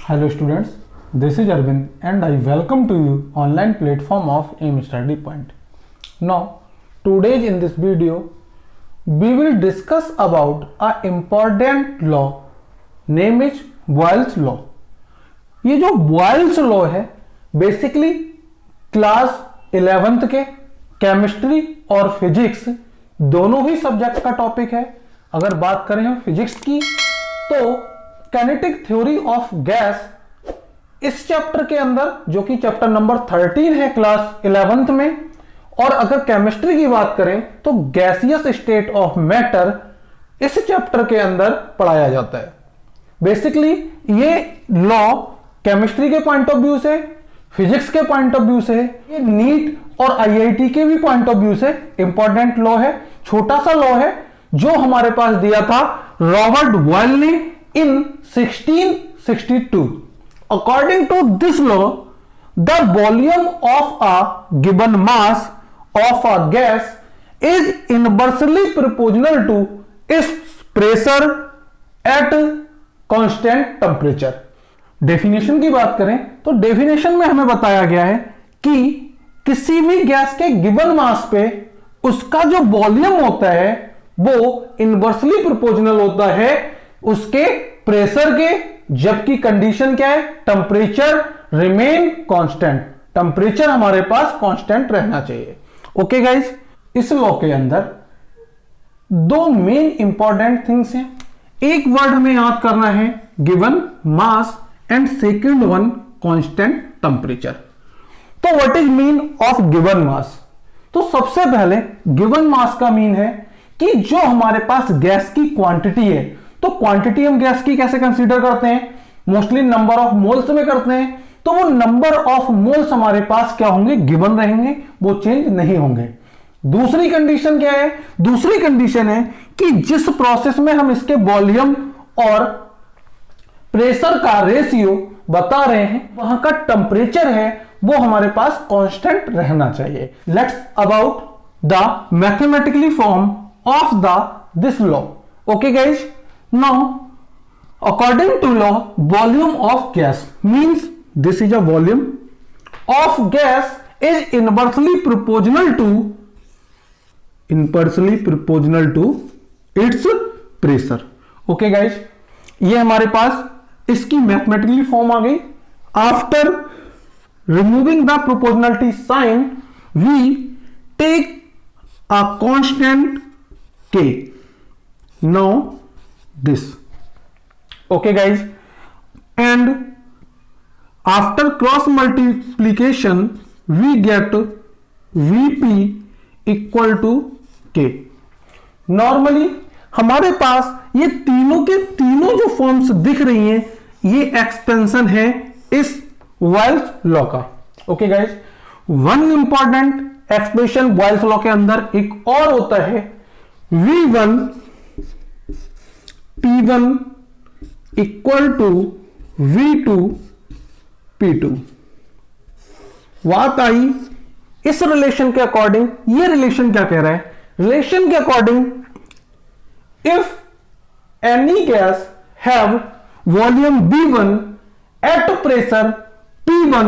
Hello students, this is Arvind and I welcome to you online platform of AIM Study Point. Now, today in this video, we will discuss about a important law, name is Boyle's law. ये जो Boyle's law है, basically class 11th के chemistry और physics दोनों ही subject का topic है. अगर बात करें हम फिजिक्स की तो काइनेटिक थ्योरी ऑफ गैस इस चैप्टर के अंदर, जो कि चैप्टर नंबर 13 है क्लास 11th में, और अगर केमिस्ट्री की बात करें तो गैसियस स्टेट ऑफ मैटर इस चैप्टर के अंदर पढ़ाया जाता है. बेसिकली ये लॉ केमिस्ट्री के पॉइंट ऑफ व्यू से, फिजिक्स के पॉइंट ऑफ व्यू से, ये नीट और आईआईटी के भी पॉइंट ऑफ व्यू से इंपॉर्टेंट लॉ है. छोटा सा लॉ है जो हमारे पास दिया था रॉबर्ट बॉयल ने in 1662. According to this law, the volume of a given mass of a gas is inversely proportional to its pressure at constant temperature. Definition की बात करें तो डेफिनेशन में हमें बताया गया है कि किसी भी गैस के गिवन मास पे उसका जो वॉल्यूम होता है वो इनवर्सली प्रोपोर्शनल होता है उसके प्रेशर के, जबकि कंडीशन क्या है, टेम्परेचर रिमेन कांस्टेंट. टेम्परेचर हमारे पास कांस्टेंट रहना चाहिए. ओके गाइस, इस लॉ के अंदर दो मेन इंपॉर्टेंट थिंग्स हैं. एक वर्ड हमें याद करना है given mass and second one constant temperature. तो what is mean of given mass? तो सबसे पहले गिवन मास का मीन है कि जो हमारे पास गैस की क्वांटिटी है. तो क्वांटिटी हम गैस की कैसे कंसीडर करते हैं? मोस्टली नंबर ऑफ मोल्स में करते हैं. तो वो नंबर ऑफ मोल्स हमारे पास क्या होंगे? गिवन रहेंगे, वो चेंज नहीं होंगे. दूसरी कंडीशन क्या है? दूसरी कंडीशन है कि जिस प्रोसेस में हम इसके वॉल्यूम और प्रेशर का रेशियो बता रहे हैं वहां का टेम्परेचर है वो हमारे पास कांस्टेंट रहना चाहिए. Let's about the mathematically form of this law. Okay guys, now according to law, volume of gas means this is a volume of gas is inversely proportional to its pressure. Okay guys, ये हमारे पास इसकी mathematically form आ गई. After removing the proportionality sign we take a constant K. Now this. Okay guys, and after cross multiplication we get Vp equal to K. Normally हमारे पास ये तीनों के तीनों जो फॉर्म्स दिख रही हैं ये एक्सपेंशन है इस बॉयल्स लॉ का. Okay guys, one important expression Boyle's law के अंदर एक और होता है V1 P1 equal to V2 P2. बात आई इस रिलेशन के अकॉर्डिंग. ये रिलेशन क्या कह रहा है? रिलेशन के according if any gas have volume B1 at pressure P1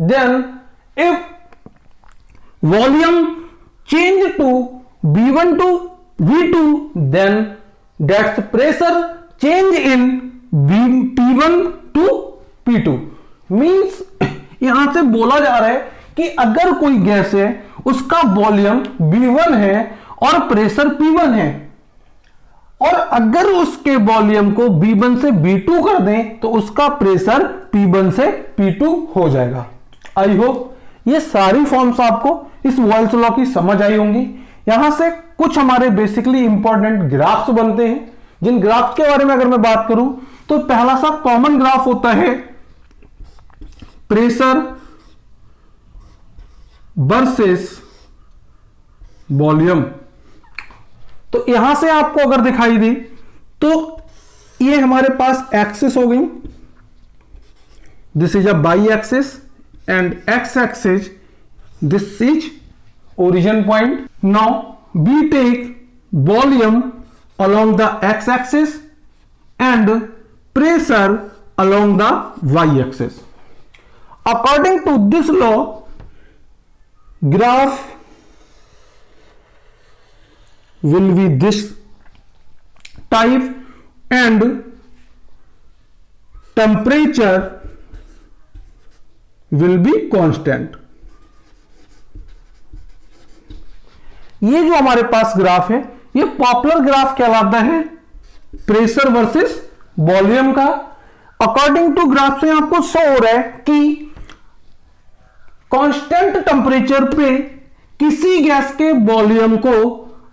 then if volume change to B1 to V2 then that's pressure change in P1 to P2. Means यहां से बोला जा रहा है कि अगर कोई गैस है उसका वॉल्यूम B1 है और प्रेशर P1 है, और अगर उसके वॉल्यूम को B1 से B2 कर दें तो उसका प्रेशर P1 से P2 हो जाएगा. आई होप ये सारी फॉर्म्स आपको इस बॉयल्स लॉ की समझ आई होंगी. यहां से कुछ हमारे बेसिकली इंपॉर्टेंट ग्राफ्स बनते हैं, जिन ग्राफ्स के बारे में अगर मैं बात करूं तो पहला सा कॉमन ग्राफ होता है प्रेशर वर्सेस वॉल्यूम. तो यहां से आपको अगर दिखाई दे तो ये हमारे पास एक्सिस हो गई. This is a by axis and x axis, this is origin point. Now we take volume along the x-axis and pressure along the y-axis. According to this law, graph will be this type and temperature will be constant. ये जो हमारे पास graph है ये popular graph कहलाता है pressure versus volume का। According to graph से आपको शो हो रहा है कि कांस्टेंट टेंपरेचर पे किसी गैस के वॉल्यूम को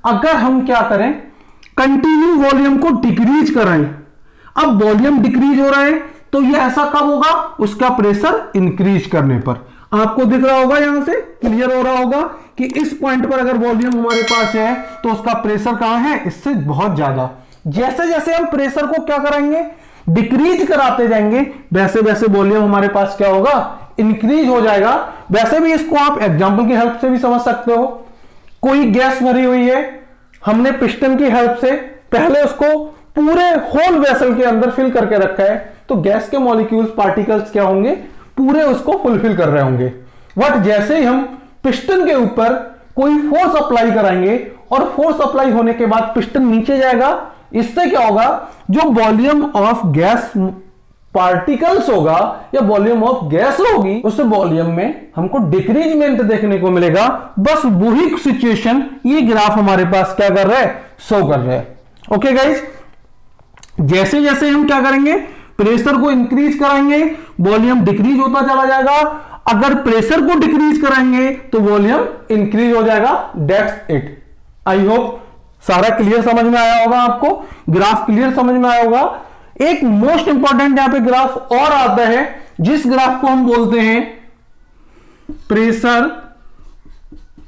अगर हम क्या करें, कंटिन्यू वॉल्यूम को डिक्रीज कराएं। अब वॉल्यूम डिक्रीज हो रहा है तो ये ऐसा कब होगा, उसका प्रेशर इंक्रीज करने पर। आपको दिख रहा होगा, यहां से क्लियर हो रहा होगा कि इस पॉइंट पर अगर वॉल्यूम हमारे पास है तो उसका प्रेशर कहां है, इससे बहुत ज्यादा। जैसे जैसे हम प्रेशर को क्या करेंगे, डिक्रीज कराते जाएंगे, वैसे वैसे वॉल्यूम हमारे पास क्या होगा, इंक्रीज हो जाएगा। वैसे भी इसको आप एग्जांपल की हेल्प से भी समझ सकते हो। कोई गैस भरी हुई है, हमने पिस्टन की हेल्प से पहले उसको पूरे होल वेसल के अंदर फिल करके रखा है, तो गैस के मॉलिक्यूल्स पार्टिकल्स क्या होंगे, पूरे उसको फुलफिल कर रहे होंगे। बट जैसे ही हम पिस्टन के ऊपर कोई फोर्स अप्लाई कराएंगे और फोर्स अप्लाई होने के बाद पिस्टन नीचे जाएगा, इससे क्या होगा, जो वॉल्यूम ऑफ गैस पार्टिकल्स होगा या वॉल्यूम ऑफ गैस होगी, उस वॉल्यूम में हमको डिक्रीजमेंट देखने को मिलेगा। बस वही सिचुएशन ये ग्राफ हमारे पास क्या कर रहा है, शो कर रहा है। ओके गाइस, जैसे जैसे हम क्या करेंगे, प्रेशर को इंक्रीज कराएंगे, वॉल्यूम डिक्रीज होता चला जाएगा। अगर प्रेशर को डिक्रीज कराएंगे तो वॉल्यूम इंक्रीज हो जाएगा। That's it. आई होप सारा क्लियर समझ में आया होगा, आपको ग्राफ क्लियर समझ में आया होगा। एक मोस्ट इंपॉर्टेंट यहां पे ग्राफ और आता है, जिस ग्राफ को हम बोलते हैं pressure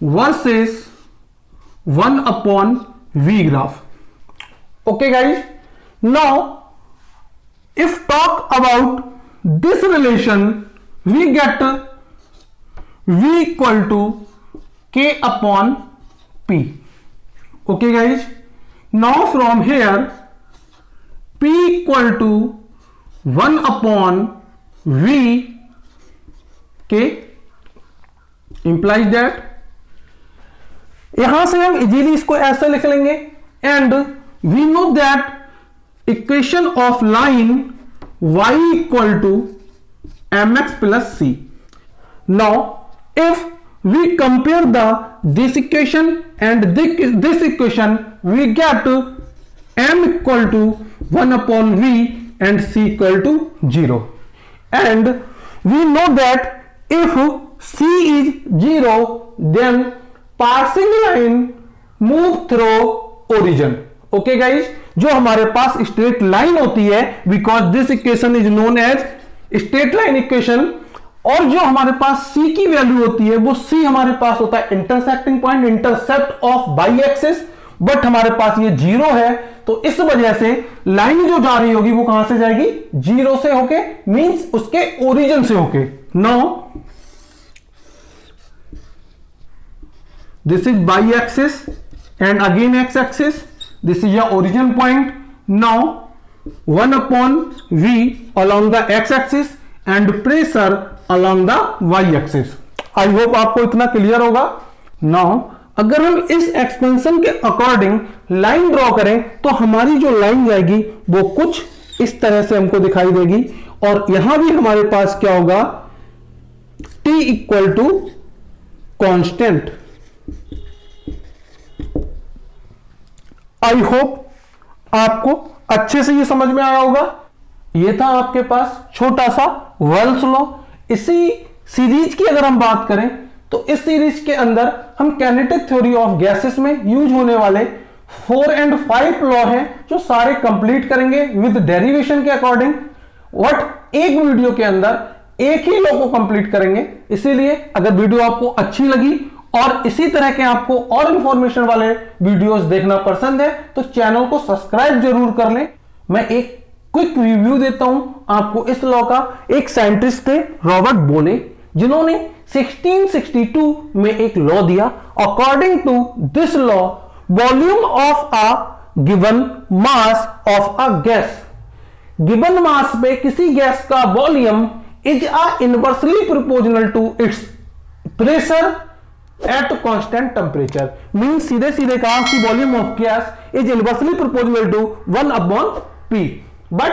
versus 1/V graph. Okay guys, now if talk about this relation, we get V equal to K upon P. Okay guys, now from here P equal to 1/V K implies that, यहां से हम easily इसको ऐसे लिख लेंगे। And we know that equation of line y equal to mx plus c. Now if we compare this equation and this equation, we get m equal to 1/V and c equal to 0. And we know that if c is 0, then passing line move through origin. Okay guys, जो हमारे पास straight line होती है, because this equation is known as straight line equation, और जो हमारे पास c की value होती है वो c हमारे पास होता है intersecting point, intercept of by axis. But हमारे पास ये 0 है, तो इस वजह से लाइन जो जा रही होगी वो कहां से जाएगी, 0 से होके, मींस उसके ओरिजिन से होके। Now this is by axis and again x axis, this is your origin point. Now 1/V along the x axis and pressure along the y axis. I hope आपको इतना क्लियर होगा। Now अगर हम इस expansion के according line draw करें तो हमारी जो लाइन जाएगी वो कुछ इस तरह से हमको दिखाई देगी, और यहां भी हमारे पास क्या होगा, T equal to constant. I hope आपको अच्छे से ये समझ में आया होगा। ये था आपके पास छोटा सा वेल्स लॉ। इसी सीरीज की अगर हम बात करें तो इस सीरीज के अंदर हम काइनेटिक थ्योरी ऑफ गैसेस में यूज होने वाले 4 और 5 लॉ हैं जो सारे कंप्लीट करेंगे विद डेरिवेशन के अकॉर्डिंग। वट एक वीडियो के अंदर एक ही लॉ को कंप्लीट करेंगे। इसीलिए अगर वीडियो आपको अच्छी लगी और इसी तरह के आपको और इंफॉर्मेशन वाले वीडियोस देखना पसंद है तो चैनल को सब्सक्राइब जरूर कर लें। मैं एक क्विक रिव्यू देता हूं आपको इस लॉ का। एक साइंटिस्ट थे रॉबर्ट बोले, जिन्होंने 1662 में एक लॉ दिया। According to this law, volume of a given mass of a gas given mass पे किसी गैस का volume is inversely proportional to its pressure at constant temperature. Mean सीधे सीधे कहा कि volume of gas is inversely proportional to 1/P। But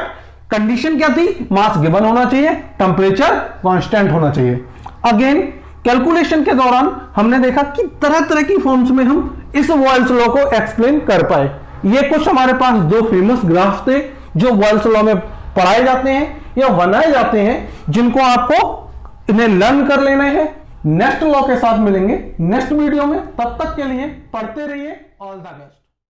condition क्या थी? मास गिवन होना चाहिए, टेम्परेचर कांस्टेंट होना चाहिए। अगेन कैलकुलेशन के दौरान हमने देखा कि तरह तरह की फॉर्म्स में हम इस बॉयल्स लॉ को एक्सप्लेन कर पाए। ये कुछ हमारे पास दो फेमस ग्राफ थे जो बॉयल्स लॉ में पढ़ाए जाते हैं या बनाए जाते हैं, जिनको आपको इन्हें लर्न कर लेना है। नेक्स्ट लॉ के साथ मिलेंगे नेक्स्ट वीडियो में, तब तक के लिए पढ़ते रहिए। All the best.